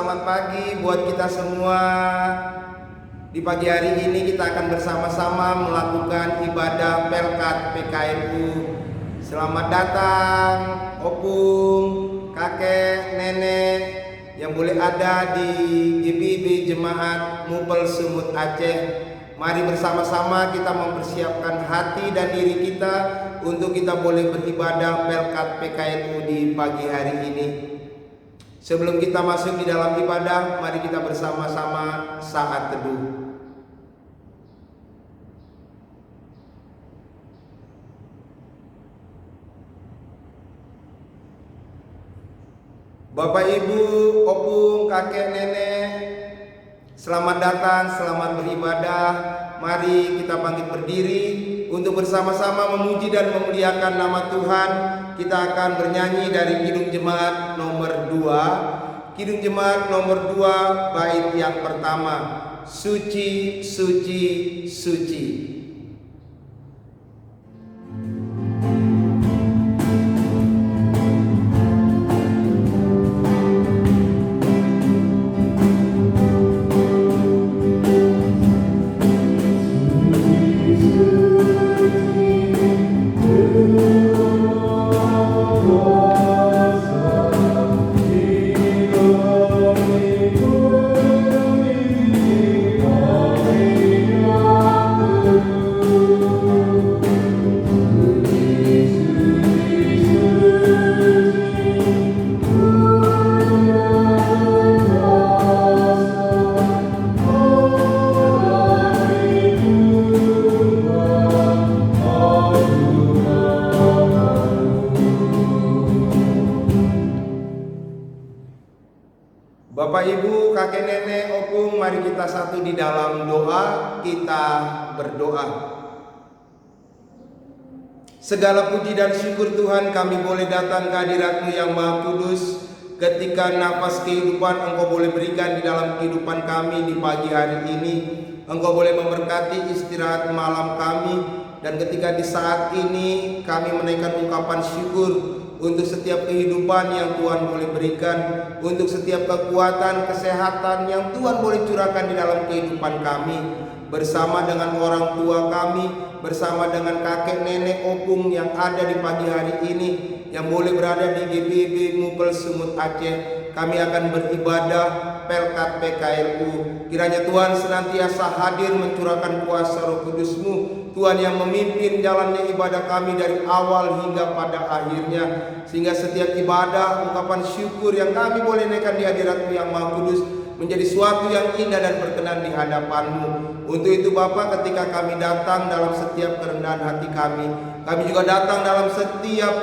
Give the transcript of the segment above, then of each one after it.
selamat pagi buat kita semua. Di pagi hari ini kita akan bersama-sama melakukan ibadah Pelkat PKNU. Selamat datang opung, kakek, nenek yang boleh ada di GBB Jemaat Mupel Sumut Aceh. Mari bersama-sama kita mempersiapkan hati dan diri kita untuk kita boleh beribadah Pelkat PKNU di pagi hari ini. Sebelum kita masuk di dalam ibadah, mari kita bersama-sama saat teduh. Bapak, Ibu, opung, kakek, nenek, selamat datang, selamat beribadah. Mari kita bangkit berdiri untuk bersama-sama memuji dan memuliakan nama Tuhan. Kita akan bernyanyi dari Kidung Jemaat nomor 2. Kidung Jemaat nomor 2 bait yang pertama. Suci, suci, suci. Bapak, Ibu, kakek, nenek, opung, mari kita satu di dalam doa. Kita berdoa. Segala puji dan syukur Tuhan, kami boleh datang ke hadirat-Mu yang Maha Kudus. Ketika nafas kehidupan Engkau boleh berikan di dalam kehidupan kami di pagi hari ini, Engkau boleh memberkati istirahat malam kami. Dan ketika di saat ini kami menaikkan ungkapan syukur untuk setiap kehidupan yang Tuhan boleh berikan, untuk setiap kekuatan, kesehatan yang Tuhan boleh curahkan di dalam kehidupan kami, bersama dengan orang tua kami, bersama dengan kakek nenek opung yang ada di pagi hari ini, yang boleh berada di GBB Mupel Sumut Aceh. Kami akan beribadah Pelkat PKNU. Kiranya Tuhan senantiasa hadir mencurahkan kuasa Roh Kudus-Mu, Tuhan yang memimpin jalannya ibadah kami dari awal hingga pada akhirnya, sehingga setiap ibadah, ungkapan syukur yang kami boleh naikkan di hadirat-Mu yang Maha Kudus menjadi suatu yang indah dan berkenan di hadapan-Mu. Untuk itu Bapa, ketika kami datang dalam setiap kerendahan hati kami juga datang dalam setiap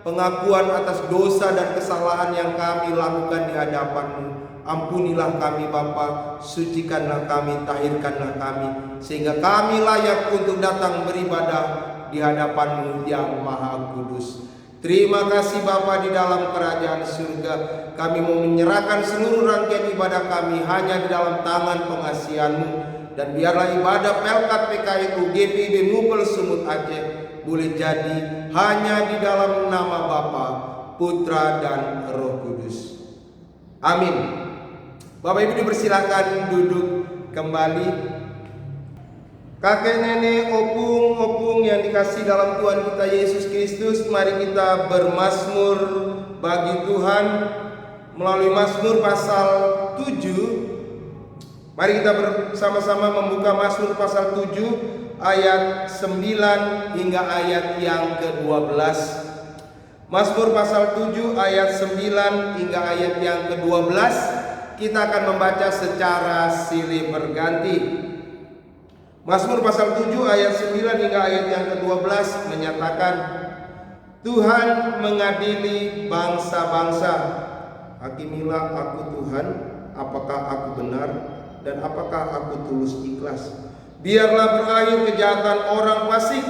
pengakuan atas dosa dan kesalahan yang kami lakukan di hadapan-Mu. Ampunilah kami Bapa, sucikanlah kami, tahirkanlah kami, sehingga kami layak untuk datang beribadah di hadapan-Mu yang Maha Kudus. Terima kasih Bapa, di dalam kerajaan surga kami mau menyerahkan seluruh rangkaian ibadah kami hanya di dalam tangan pengasihan-Mu. Dan biarlah ibadah Pelkat PKNU GBB Mupel Sumut Aceh boleh jadi hanya di dalam nama Bapa, Putra dan Roh Kudus. Amin. Bapak Ibu dipersilakan duduk kembali. Kakek nenek, opung yang dikasih dalam Tuhan kita Yesus Kristus, mari kita bermazmur bagi Tuhan melalui Mazmur pasal 7. Mari kita bersama-sama membuka Mazmur pasal 7 ayat 9 hingga ayat yang ke-12. Mazmur pasal 7 ayat 9 hingga ayat yang ke-12. Kita akan membaca secara silih berganti. Mazmur pasal 7 ayat 9 hingga ayat yang ke-12 menyatakan, Tuhan mengadili bangsa-bangsa. Hakimilah aku Tuhan, apakah aku benar dan apakah aku tulus ikhlas. Biarlah berakhir kejahatan orang fasik,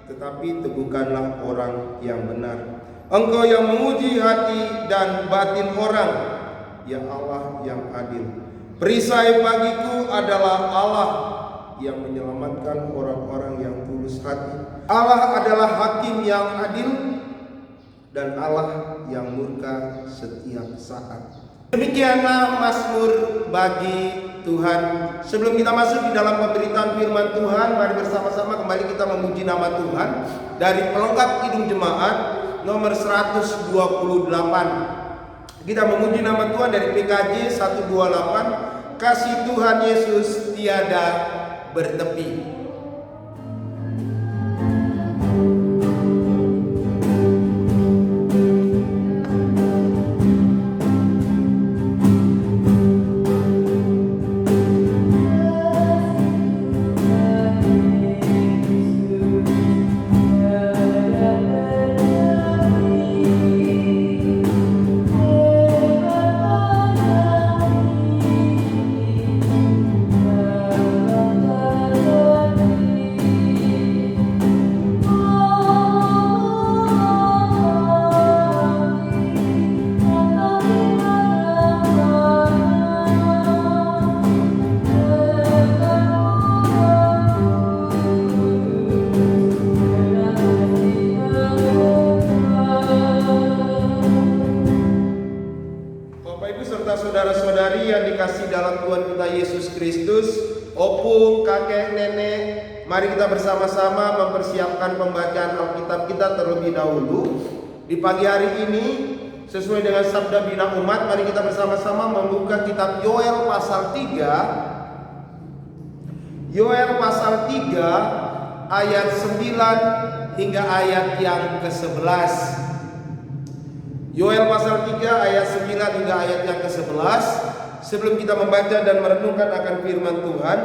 tetapi teguhkanlah orang yang benar. Engkau yang menguji hati dan batin orang, ya Allah yang adil. Perisai bagiku adalah Allah yang menyelamatkan orang-orang yang tulus hati. Allah adalah hakim yang adil dan Allah yang murka setiap saat. Demikianlah mazmur bagi Tuhan. Sebelum kita masuk di dalam pemberitaan firman Tuhan, mari bersama-sama kembali kita memuji nama Tuhan dari pelengkap Kidung Jemaat nomor 128. Kita memuji nama Tuhan dari PKJ 128. Kasih Tuhan Yesus tiada bertepi. Saudara-saudari yang dikasih dalam Tuhan kita Yesus Kristus, opung, kakek, nenek, mari kita bersama-sama mempersiapkan pembacaan Alkitab kita terlebih dahulu. Di pagi hari ini, sesuai dengan sabda bina umat, mari kita bersama-sama membuka kitab Yoel pasal 3. Yoel pasal 3 ayat 9 hingga ayat yang ke-11. Yoel pasal 3 ayat 9 hingga ayat yang ke-11. Sebelum kita membaca dan merenungkan akan firman Tuhan,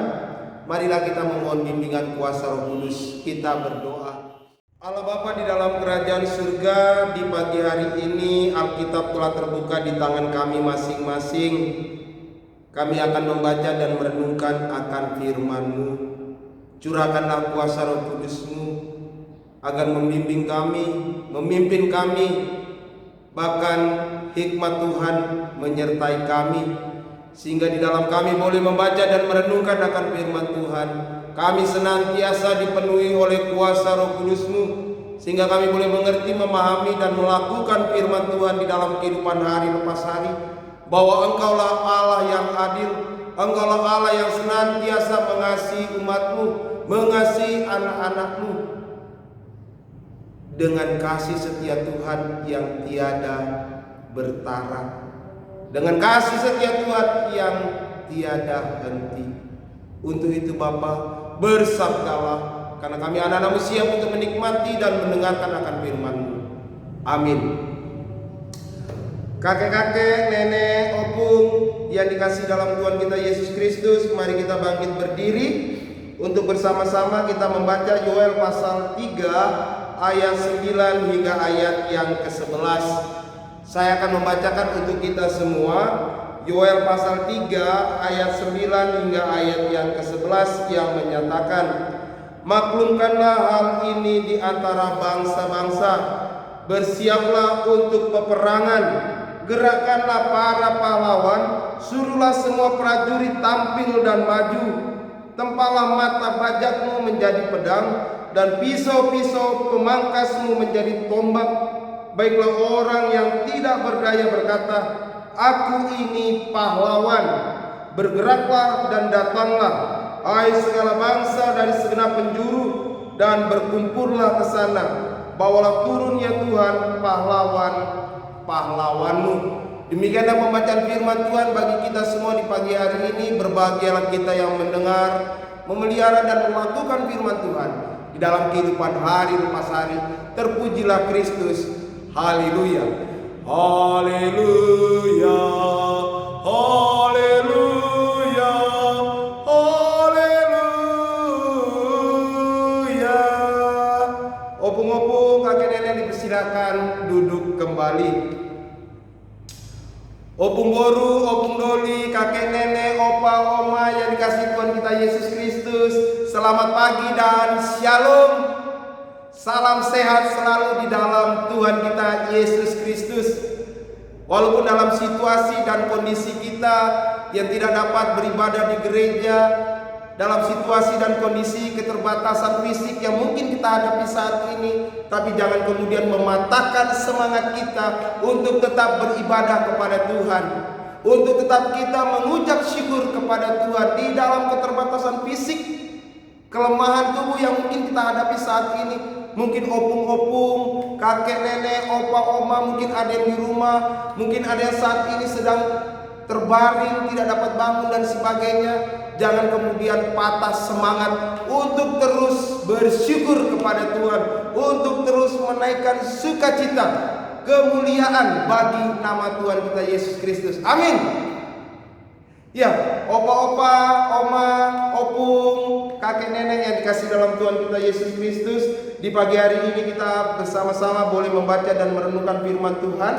marilah kita memohon bimbingan kuasa Roh Kudus. Kita berdoa. Allah Bapa di dalam kerajaan surga, di pagi hari ini Alkitab telah terbuka di tangan kami masing-masing. Kami akan membaca dan merenungkan akan firman-Mu. Curahkanlah kuasa Roh Kudus-Mu agar membimbing kami, memimpin kami, bahkan hikmat Tuhan menyertai kami, sehingga di dalam kami boleh membaca dan merenungkan akan firman Tuhan. Kami senantiasa dipenuhi oleh kuasa Roh Kudus-Mu, sehingga kami boleh mengerti, memahami dan melakukan firman Tuhan di dalam kehidupan hari lepas hari, bahwa Engkaulah Allah yang adil, Engkaulah Allah yang senantiasa mengasihi umat-Mu, mengasihi anak-anak-Mu dengan kasih setia Tuhan yang tiada bertara, dengan kasih setia Tuhan yang tiada henti. Untuk itu Bapa, bersabdalah, karena kami anak-anak-Mu siap untuk menikmati dan mendengarkan akan firman-Mu. Amin. Kakek-kakek, nenek, opung yang dikasih dalam Tuhan kita Yesus Kristus, mari kita bangkit berdiri untuk bersama-sama kita membaca Yoel pasal 3 ayat 9 hingga ayat yang ke-11. Saya akan membacakan untuk kita semua Yoel pasal 3 ayat 9 hingga ayat yang ke-11 yang menyatakan, maklumkanlah hal ini di antara bangsa-bangsa, bersiaplah untuk peperangan, gerakkanlah para pahlawan, suruhlah semua prajurit tampil dan maju, tempalah mata bajakmu menjadi pedang, dan pisau-pisau pemangkasmu menjadi tombak. Baiklah orang yang tidak berdaya berkata, aku ini pahlawan. Bergeraklah dan datanglah, hai segala bangsa dari segenap penjuru, dan berkumpullah ke sana. Bawalah turun ya Tuhan pahlawan-pahlawanmu. Demikianlah pembacaan firman Tuhan bagi kita semua di pagi hari ini. Berbahagialah kita yang mendengar, memelihara dan melakukan firman Tuhan di dalam kehidupan hari lepas hari. Terpujilah Kristus. Haleluya. Haleluya. Haleluya. Haleluya. Opung-opung, kakek nenek dipersilakan duduk kembali. Opung boru, opung doli, kakek nenek, opa, oma yang dikasih Tuhan kita Yesus Kristus, selamat pagi dan shalom. Salam sehat selalu di dalam Tuhan kita Yesus Kristus. Walaupun dalam situasi dan kondisi kita yang tidak dapat beribadah di gereja, dalam situasi dan kondisi keterbatasan fisik yang mungkin kita hadapi saat ini, tapi jangan kemudian mematahkan semangat kita untuk tetap beribadah kepada Tuhan. untuk tetap kita mengucap syukur kepada Tuhan di dalam keterbatasan fisik, kelemahan tubuh yang mungkin kita hadapi saat ini. Mungkin opung-opung, kakek nenek, opa oma, mungkin ada yang di rumah, mungkin ada yang saat ini sedang terbaring, tidak dapat bangun dan sebagainya. Jangan kemudian patah semangat untuk terus bersyukur kepada Tuhan, untuk terus menaikkan sukacita, kemuliaan bagi nama Tuhan kita Yesus Kristus. Amin. Ya, opa-opa, oma, opung, kakek nenek yang dikasih dalam Tuhan kita Yesus Kristus, di pagi hari ini kita bersama-sama boleh membaca dan merenungkan firman Tuhan.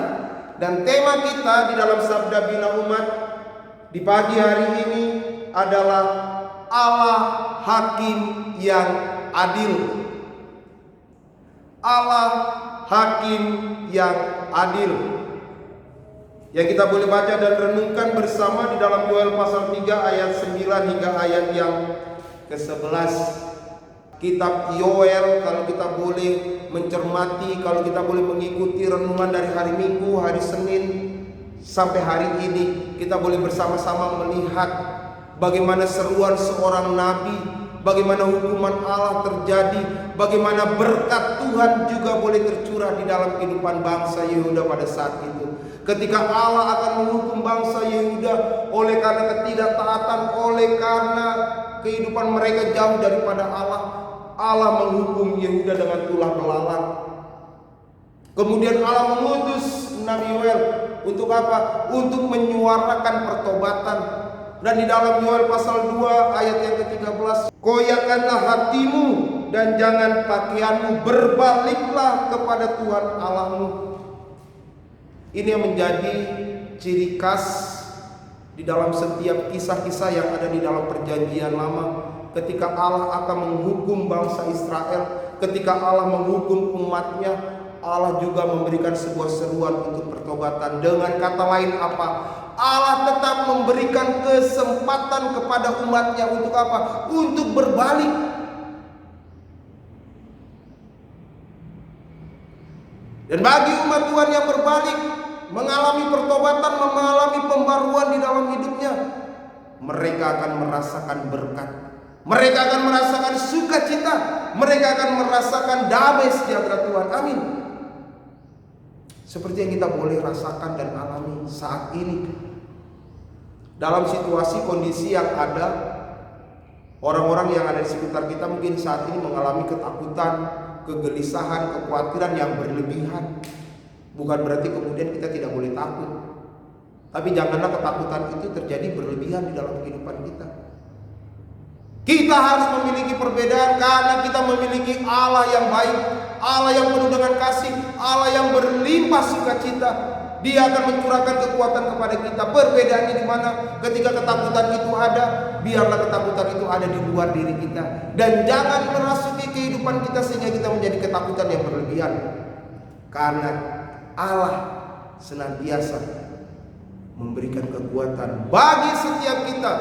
Dan tema kita di dalam Sabda Bina Umat di pagi hari ini adalah Allah Hakim yang adil. Allah Hakim yang adil. Yang kita boleh baca dan renungkan bersama di dalam Yoel pasal 3 ayat 9 hingga ayat yang ke-11. Kitab Yoel, kalau kita boleh mencermati, kalau kita boleh mengikuti renungan dari hari Minggu, hari Senin sampai hari ini, kita boleh bersama-sama melihat bagaimana seruan seorang nabi, bagaimana hukuman Allah terjadi, bagaimana berkat Tuhan juga boleh tercurah di dalam kehidupan bangsa Yehuda pada saat itu. Ketika Allah akan menghukum bangsa Yehuda oleh karena ketidaktaatan, oleh karena kehidupan mereka jauh daripada Allah, Allah menghukum Yehuda dengan tulah belalang. Kemudian Allah mengutus Nabi Yoel untuk apa? Untuk menyuarakan pertobatan. Dan di dalam Yoel pasal 2 ayat yang ke-13, koyakkanlah hatimu dan jangan pakaianmu, berbaliklah kepada Tuhan Allahmu. Ini yang menjadi ciri khas di dalam setiap kisah-kisah yang ada di dalam perjanjian lama. Ketika Allah akan menghukum bangsa Israel, ketika Allah menghukum umatnya, Allah juga memberikan sebuah seruan untuk pertobatan. Dengan kata lain apa? Allah tetap memberikan kesempatan kepada umatnya untuk apa? Untuk berbalik. Dan bagi umat Tuhan yang berbalik, mengalami pertobatan, mengalami pembaruan di dalam hidupnya, mereka akan merasakan berkat, mereka akan merasakan sukacita, mereka akan merasakan damai sejahtera Tuhan. Amin. Seperti yang kita boleh rasakan dan alami saat ini. Dalam situasi kondisi yang ada, orang-orang yang ada di sekitar kita mungkin saat ini mengalami ketakutan, kegelisahan, kekhawatiran yang berlebihan. Bukan berarti kemudian kita tidak boleh takut, tapi janganlah ketakutan itu terjadi berlebihan di dalam kehidupan kita. Kita harus memiliki perbedaan karena kita memiliki Allah yang baik, Allah yang penuh dengan kasih, Allah yang berlimpah sukacita. Dia akan mencurahkan kekuatan kepada kita. Perbedaannya di mana? Ketika ketakutan itu ada, biarlah ketakutan itu ada di luar diri kita, dan jangan merasuki kehidupan kita sehingga kita menjadi ketakutan yang berlebihan. Karena Allah senantiasa memberikan kekuatan bagi setiap kita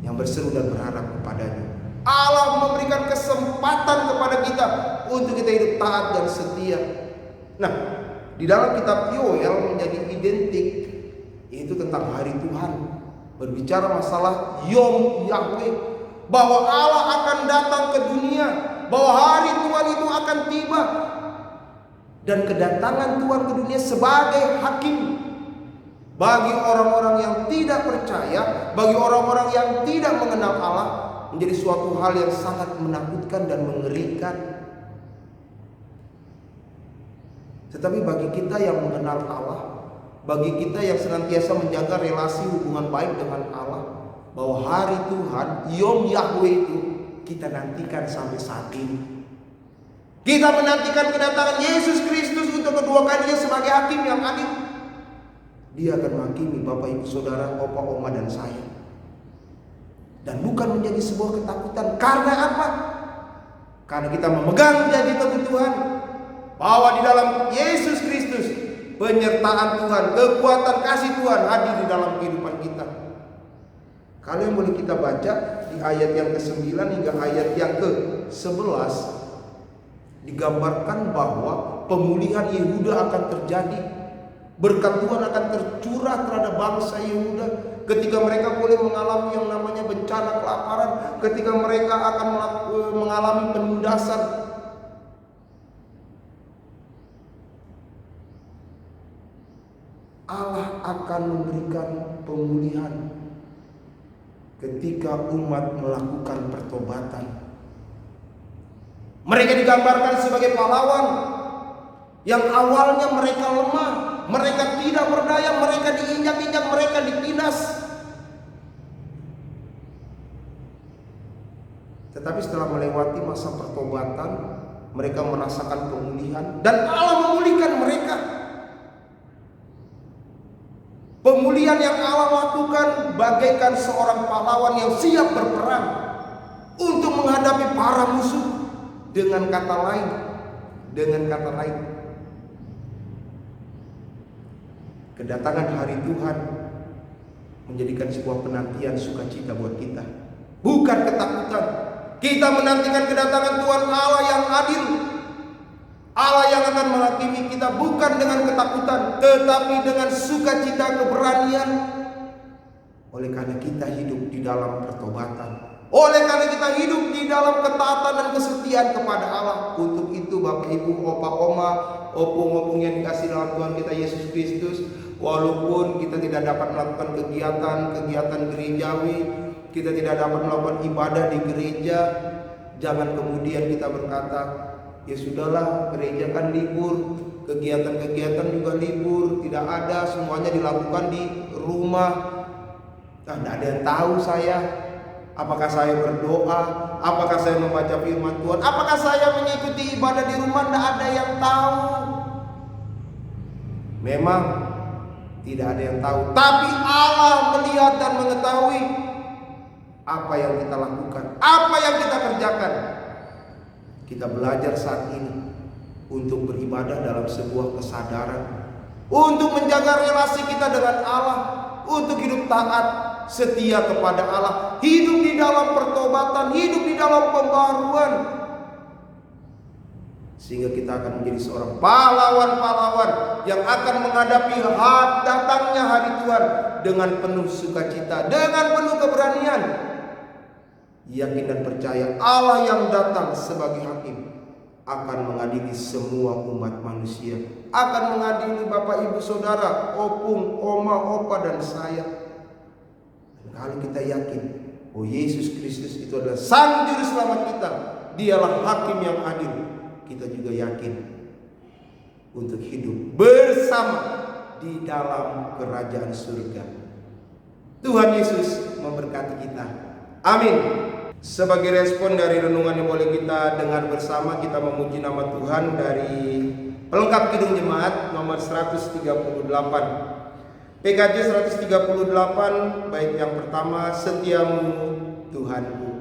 yang berseru dan berharap kepadanya. Allah memberikan kesempatan kepada kita untuk kita hidup taat dan setia. Nah, di dalam kitab Yoel menjadi identik, yaitu tentang hari Tuhan. Berbicara masalah Yom Yahweh, bahwa Allah akan datang ke dunia, bahwa hari Tuhan itu akan tiba. Dan kedatangan Tuhan ke dunia sebagai hakim bagi orang-orang yang tidak percaya, bagi orang-orang yang tidak mengenal Allah, menjadi suatu hal yang sangat menakutkan dan mengerikan. Tetapi bagi kita yang mengenal Allah, bagi kita yang senantiasa menjaga relasi hubungan baik dengan Allah, bahwa hari Tuhan, Yom Yahweh itu kita nantikan sampai saat ini. Kita menantikan kedatangan Yesus Kristus untuk kedua kalinya sebagai hakim yang adil. Dia akan menghakimi Bapak Ibu Saudara, Opa Oma dan saya. Dan bukan menjadi sebuah ketakutan. Karena apa? Karena kita memegang janji teguh Tuhan, bahwa di dalam Yesus Kristus penyertaan Tuhan, kekuatan kasih Tuhan hadir di dalam kehidupan kita. Kalian boleh kita baca di ayat yang ke-9 hingga ayat yang ke-11. Digambarkan bahwa pemulihan Yehuda akan terjadi. Berkat Tuhan akan tercurah terhadap bangsa Yehuda ketika mereka boleh mengalami yang namanya bencana kelaparan, ketika mereka akan mengalami penindasan. Allah akan memberikan pemulihan ketika umat melakukan pertobatan. Mereka digambarkan sebagai pahlawan yang awalnya mereka lemah, mereka tidak berdaya, mereka diinjak-injak, mereka ditindas. Tetapi setelah melewati masa pertobatan, mereka merasakan pemulihan dan Allah memulihkan mereka. Pemulihan yang Allah lakukan bagaikan seorang pahlawan yang siap berperang untuk menghadapi para musuh. Dengan kata lain, kedatangan hari Tuhan menjadikan sebuah penantian sukacita buat kita, bukan ketakutan. Kita menantikan kedatangan Tuhan Allah yang adil, Allah yang akan menghakimi kita bukan dengan ketakutan, tetapi dengan sukacita, keberanian. Oleh karena kita hidup di dalam pertobatan, oleh karena kita hidup di dalam ketaatan dan kesetiaan kepada Allah. Untuk itu Bapak Ibu, Opa Oma, opung-opung yang dikasih dalam Tuhan kita Yesus Kristus, walaupun kita tidak dapat melakukan kegiatan gerejawi, kita tidak dapat melakukan ibadah di gereja, jangan kemudian kita berkata, ya sudahlah, gereja kan libur, kegiatan-kegiatan juga libur, tidak ada, semuanya dilakukan di rumah. Nah, tidak ada yang tahu saya. Apakah saya berdoa? Apakah saya membaca firman Tuhan? Apakah saya mengikuti ibadah di rumah? Tidak ada yang tahu. Memang tidak ada yang tahu. Tapi Allah melihat dan mengetahui apa yang kita lakukan, apa yang kita kerjakan. Kita belajar saat ini untuk beribadah dalam sebuah kesadaran, untuk menjaga relasi kita dengan Allah, untuk hidup taat, setia kepada Allah, hidup di dalam pertobatan, hidup di dalam pembaruan, sehingga kita akan menjadi seorang pahlawan-pahlawan yang akan menghadapi datangnya hari Tuhan dengan penuh sukacita, dengan penuh keberanian, yakin dan percaya Allah yang datang sebagai hakim akan mengadili semua umat manusia, akan mengadili Bapak Ibu Saudara, opung, oma, opa, dan saya. Kalau kita yakin, oh Yesus Kristus itu adalah Sang Juru Selamat kita, Dialah Hakim yang adil, kita juga yakin untuk hidup bersama di dalam kerajaan surga. Tuhan Yesus memberkati kita. Amin. Sebagai respon dari renungan yang boleh kita dengar bersama, kita memuji nama Tuhan dari pelengkap Kidung Jemaat nomor 138. PKJ 138, bait yang pertama, Setiamu Tuhanku.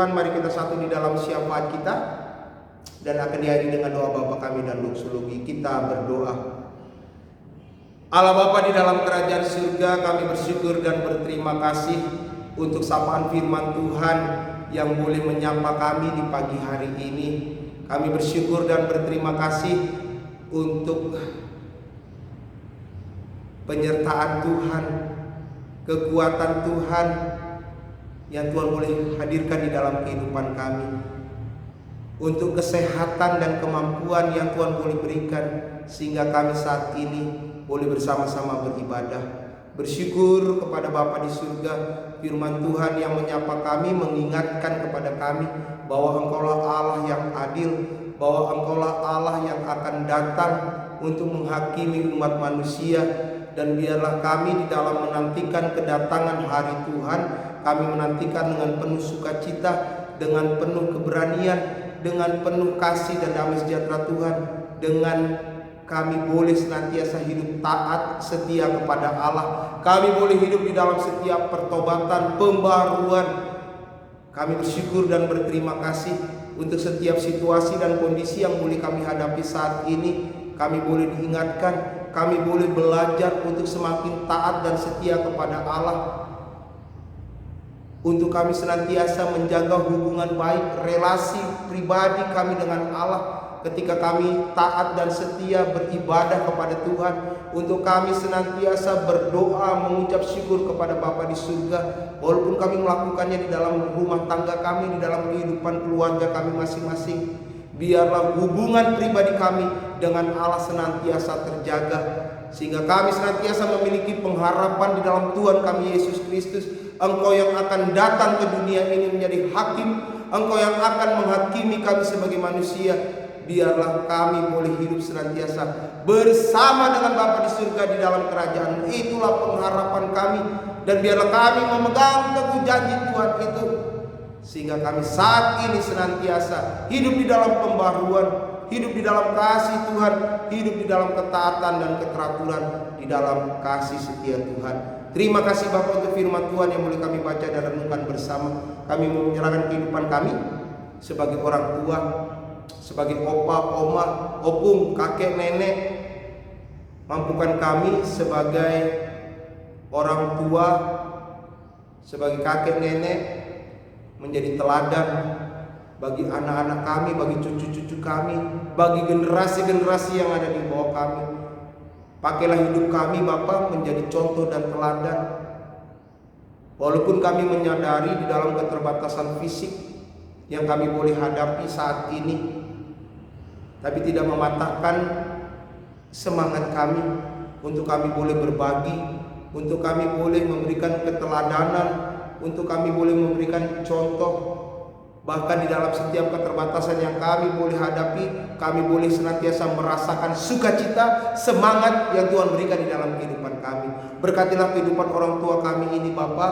Mari kita satu di dalam syafaat kita dan akan diakhiri dengan doa Bapa kami dan doksologi. Kita berdoa. Allah Bapa di dalam kerajaan surga, kami bersyukur dan berterima kasih untuk sapaan firman Tuhan yang boleh menyapa kami di pagi hari ini. Kami bersyukur dan berterima kasih untuk penyertaan Tuhan, kekuatan Tuhan yang Tuhan boleh hadirkan di dalam kehidupan kami, untuk kesehatan dan kemampuan yang Tuhan boleh berikan, sehingga kami saat ini boleh bersama-sama beribadah. Bersyukur kepada Bapa di surga, firman Tuhan yang menyapa kami, mengingatkan kepada kami bahwa Engkaulah Allah yang adil, bahwa Engkaulah Allah yang akan datang untuk menghakimi umat manusia. Dan biarlah kami di dalam menantikan kedatangan hari Tuhan, kami menantikan dengan penuh sukacita, dengan penuh keberanian, dengan penuh kasih dan damai sejahtera Tuhan, dengan kami boleh senantiasa hidup taat setia kepada Allah. Kami boleh hidup di dalam setiap pertobatan, pembaruan. Kami bersyukur dan berterima kasih untuk setiap situasi dan kondisi yang boleh kami hadapi saat ini. Kami boleh diingatkan, kami boleh belajar untuk semakin taat dan setia kepada Allah, untuk kami senantiasa menjaga hubungan baik, relasi pribadi kami dengan Allah. Ketika kami taat dan setia beribadah kepada Tuhan, untuk kami senantiasa berdoa mengucap syukur kepada Bapa di surga, walaupun kami melakukannya di dalam rumah tangga kami, di dalam kehidupan keluarga kami masing-masing. Biarlah hubungan pribadi kami dengan Allah senantiasa terjaga, sehingga kami senantiasa memiliki pengharapan di dalam Tuhan kami Yesus Kristus. Engkau yang akan datang ke dunia ini menjadi hakim, Engkau yang akan menghakimi kami sebagai manusia. Biarlah kami boleh hidup senantiasa bersama dengan Bapa di surga di dalam kerajaan. Itulah pengharapan kami. Dan biarlah kami memegang teguh janji Tuhan itu, sehingga kami saat ini senantiasa hidup di dalam pembaruan, hidup di dalam kasih Tuhan, hidup di dalam ketaatan dan keteraturan, di dalam kasih setia Tuhan. Terima kasih Bapa untuk firman Tuhan yang boleh kami baca dan renungkan bersama. Kami mau menyerahkan kehidupan kami sebagai orang tua, sebagai opa, oma, opung, kakek, nenek. Mampukan kami sebagai orang tua, sebagai kakek, nenek, menjadi teladan bagi anak-anak kami, bagi cucu-cucu kami, bagi generasi-generasi yang ada di bawah kami. Pakailah hidup kami Bapa menjadi contoh dan teladan. Walaupun kami menyadari di dalam keterbatasan fisik yang kami boleh hadapi saat ini, tapi tidak mematahkan semangat kami untuk kami boleh berbagi, untuk kami boleh memberikan keteladanan, untuk kami boleh memberikan contoh. Bahkan di dalam setiap keterbatasan yang kami boleh hadapi, kami boleh senantiasa merasakan sukacita, semangat yang Tuhan berikan di dalam kehidupan kami. Berkatilah kehidupan orang tua kami ini Bapa,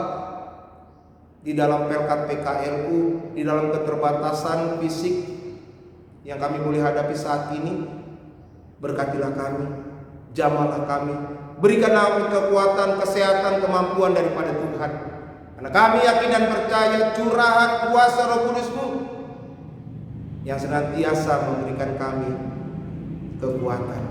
di dalam Pelkat PKLU, di dalam keterbatasan fisik yang kami boleh hadapi saat ini. Berkatilah kami, jamalah kami, berikan kami kekuatan, kesehatan, kemampuan daripada Tuhan. Karena kami yakin dan percaya curahan kuasa Roh Kudus-Mu yang senantiasa memberikan kami kekuatan.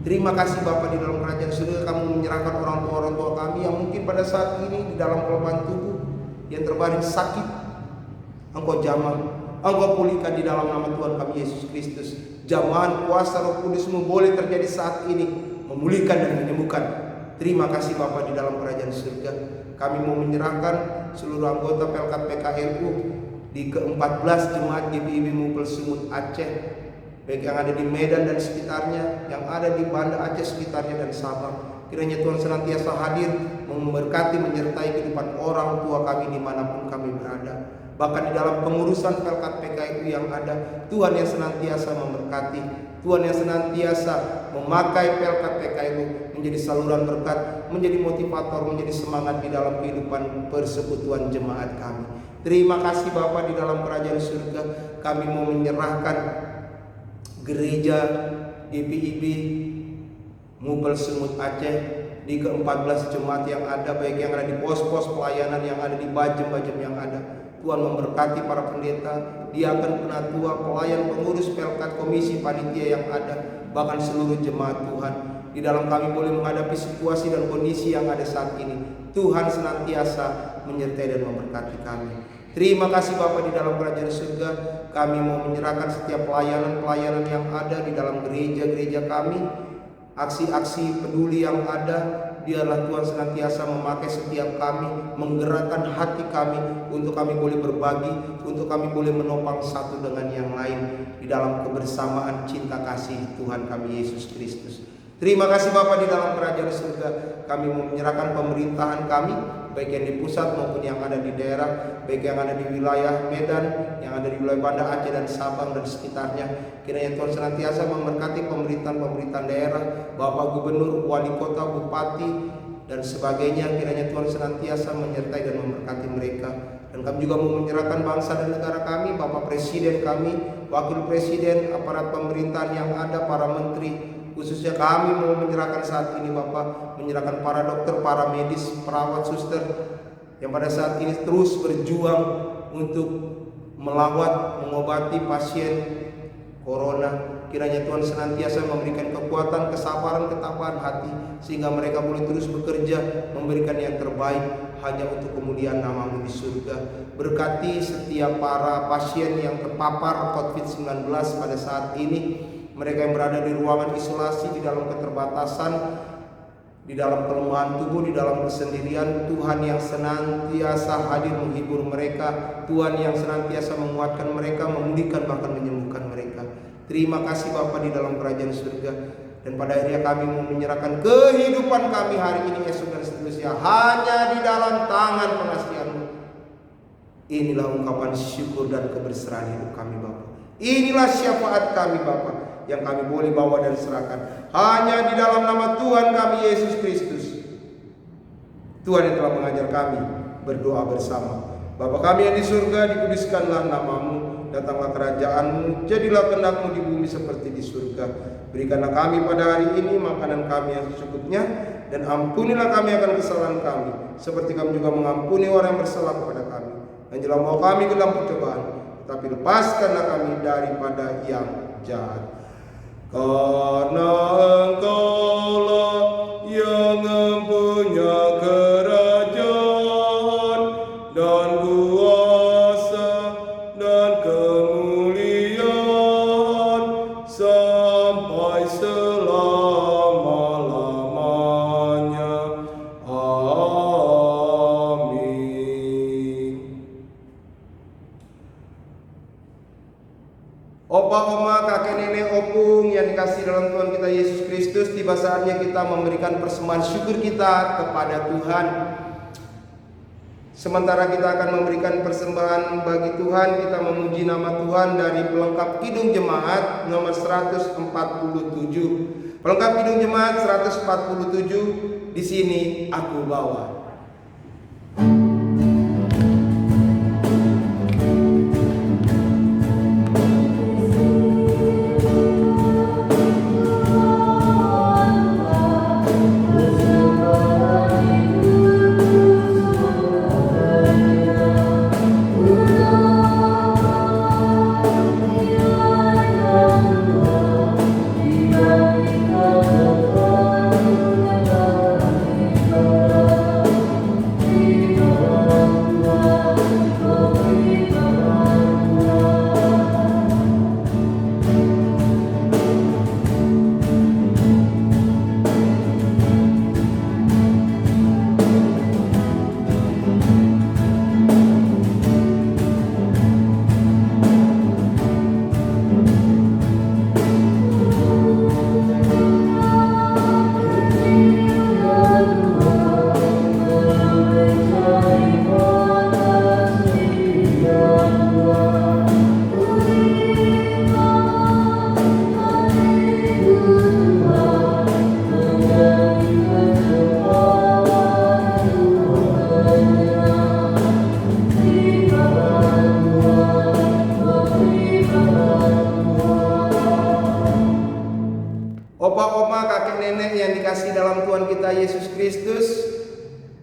Terima kasih Bapa di dalam kerajaan surga, kamu menyerahkan orang tua kami yang mungkin pada saat ini di dalam kelemahan tubuh, yang terbaring sakit. Engkau jamah, Engkau pulihkan di dalam nama Tuhan kami Yesus Kristus. Jamahan kuasa Roh Kudus-Mu boleh terjadi saat ini, memulihkan dan menyembuhkan. Terima kasih Bapa di dalam kerajaan surga. Kami mau menyerahkan seluruh anggota Pelkat PKLU di ke-14 Jemaat GPIB Mupel Sumut Aceh, baik yang ada di Medan dan sekitarnya, yang ada di Banda Aceh sekitarnya dan Sabang. Kiranya Tuhan senantiasa hadir, memberkati, menyertai kehidupan orang tua kami dimanapun kami berada. Bahkan di dalam pengurusan Pelkat PKLU yang ada, Tuhan yang senantiasa memberkati, Tuhan yang senantiasa memakai Pelkat PKLU menjadi saluran berkat, menjadi motivator, menjadi semangat di dalam kehidupan persekutuan jemaat kami. Terima kasih Bapa di dalam kerajaan surga. Kami mau menyerahkan gereja GPIB Mupel Sumut Aceh di ke-14 jemaat yang ada, baik yang ada di pos-pos pelayanan, yang ada di bajem-bajem yang ada. Tuhan memberkati para pendeta, diaken, penatua, pelayan, pengurus Pelkat, komisi, panitia yang ada, bahkan seluruh jemaat Tuhan. Di dalam kami boleh menghadapi situasi dan kondisi yang ada saat ini, Tuhan senantiasa menyertai dan memberkati kami. Terima kasih Bapa di dalam kerajaan surga. Kami mau menyerahkan setiap pelayanan-pelayanan yang ada di dalam gereja-gereja kami, aksi-aksi peduli yang ada, biarlah Tuhan senantiasa memakai setiap kami, menggerakkan hati kami untuk kami boleh berbagi, untuk kami boleh menopang satu dengan yang lain di dalam kebersamaan cinta kasih Tuhan kami Yesus Kristus. Terima kasih Bapa, di dalam kerajaan surga kami menyerahkan pemerintahan kami, baik yang di pusat maupun yang ada di daerah, baik yang ada di wilayah Medan, yang ada di wilayah Banda Aceh dan Sabang dan sekitarnya. Kiranya Tuhan senantiasa memberkati pemerintahan-pemerintahan daerah, Bapak Gubernur, Wali Kota, Bupati, dan sebagainya. Kiranya Tuhan senantiasa menyertai dan memberkati mereka. Dan kami juga mau menyerahkan bangsa dan negara kami, Bapak Presiden kami, Wakil Presiden, aparat pemerintahan yang ada, para menteri. Khususnya kami mau menyerahkan saat ini Bapak, menyerahkan para dokter, para medis, perawat, suster yang pada saat ini terus berjuang untuk melawat, mengobati pasien corona. Kiranya Tuhan senantiasa memberikan kekuatan, kesabaran, ketabahan hati, sehingga mereka boleh terus bekerja, memberikan yang terbaik hanya untuk kemuliaan nama-Mu di surga. Berkati setiap para pasien yang terpapar COVID-19 pada saat ini, mereka yang berada di ruangan isolasi, di dalam keterbatasan, di dalam kelemahan tubuh, di dalam kesendirian. Tuhan yang senantiasa hadir menghibur mereka, Tuhan yang senantiasa menguatkan mereka, memulihkan bahkan menyembuhkan mereka. Terima kasih Bapa di dalam kerajaan surga. Dan pada akhirnya kami mau menyerahkan kehidupan kami hari ini, esok dan seterusnya hanya di dalam tangan pengasihan-Mu. Inilah ungkapan syukur dan kebersihan hidup kami Bapa. Inilah syafaat kami Bapa yang kami boleh bawa dan serahkan hanya di dalam nama Tuhan kami Yesus Kristus. Tuhan yang telah mengajar kami berdoa bersama. Bapa kami yang di surga, dikuduskanlah nama-Mu, datanglah kerajaan-Mu, jadilah kehendak-Mu di bumi seperti di surga. Berikanlah kami pada hari ini makanan kami yang secukupnya, dan ampunilah kami akan kesalahan kami, seperti kami juga mengampuni orang yang bersalah kepada kami. Dan janganlah bawa kami ke dalam percobaan, tetapi lepaskanlah kami daripada yang jahat. Karena Engkaulah yang mempunyai kerajaan dan kuasa dan kemuliaan sampai selama-lamanya. Amin. Opa, oma, kakek, nenek, opung yang dikasih dalam Tuhan kita Yesus Kristus, tiba saatnya kita memberikan persembahan syukur kita kepada Tuhan. Sementara kita akan memberikan persembahan bagi Tuhan, kita memuji nama Tuhan dari pelengkap Kidung Jemaat nomor 147. Pelengkap Kidung Jemaat 147, di sini aku bawa.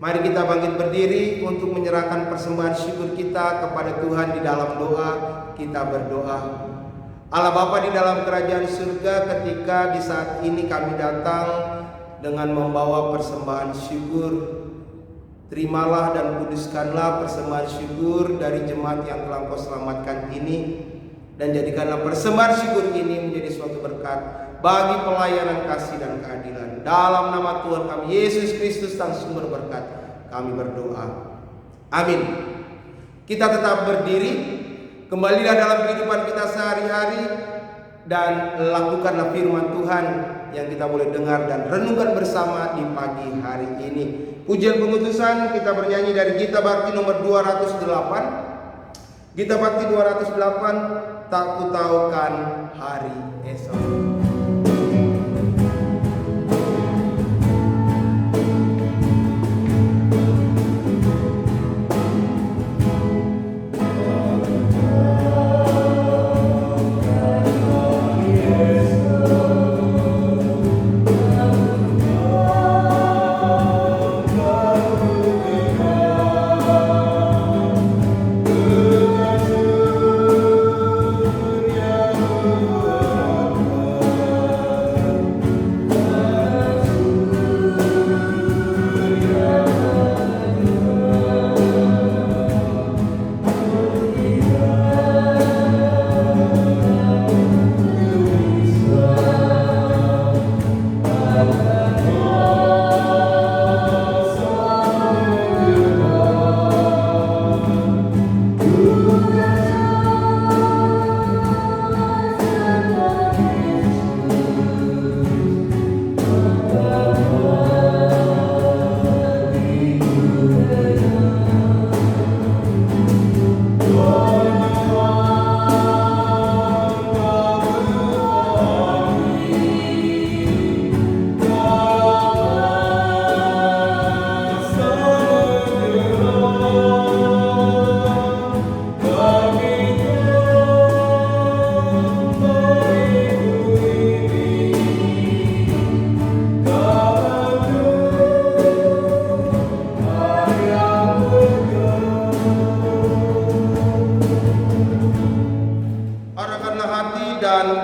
Mari kita bangkit berdiri untuk menyerahkan persembahan syukur kita kepada Tuhan di dalam doa. Kita berdoa. Allah Bapa di dalam kerajaan surga, ketika di saat ini kami datang dengan membawa persembahan syukur, terimalah dan kuduskanlah persembahan syukur dari jemaat yang telah Kau selamatkan ini, dan jadikanlah persembahan syukur ini menjadi suatu berkat bagi pelayanan kasih dan keadilan. Dalam nama Tuhan kami Yesus Kristus Sang Sumber Berkat kami berdoa. Amin. Kita tetap berdiri. Kembalilah dalam kehidupan kita sehari-hari dan lakukanlah firman Tuhan yang kita boleh dengar dan renungkan bersama di pagi hari ini. Pujian pengutusan kita bernyanyi dari Gita Bakti nomor 208. Gita Bakti 208, tak kutaukan hari esok.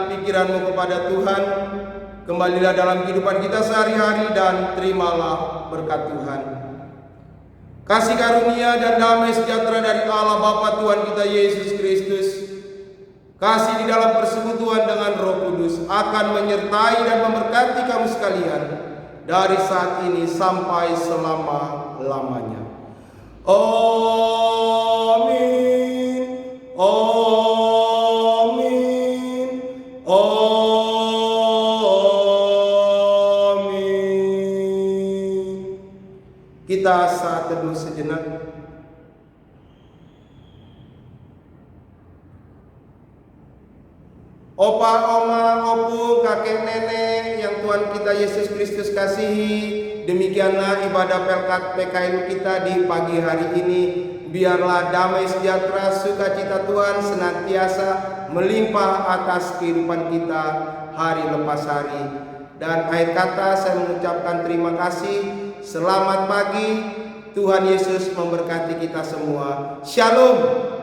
Pikiranmu kepada Tuhan, kembalilah dalam kehidupan kita sehari-hari dan terimalah berkat Tuhan. Kasih karunia dan damai sejahtera dari Allah Bapa Tuhan kita Yesus Kristus, kasih di dalam persekutuan dengan Roh Kudus akan menyertai dan memberkati kamu sekalian dari saat ini sampai selama-lamanya. Amin. Kita saat teduh sejenak. Opa, oma, opu, kakek, nenek yang Tuhan kita Yesus Kristus kasihi, demikianlah ibadah Pelkat PKNU kita di pagi hari ini. Biarlah damai sejahtera sukacita Tuhan senantiasa melimpah atas kehidupan kita hari lepas hari. Dan akhir kata saya mengucapkan terima kasih. Selamat pagi, Tuhan Yesus memberkati kita semua. Shalom.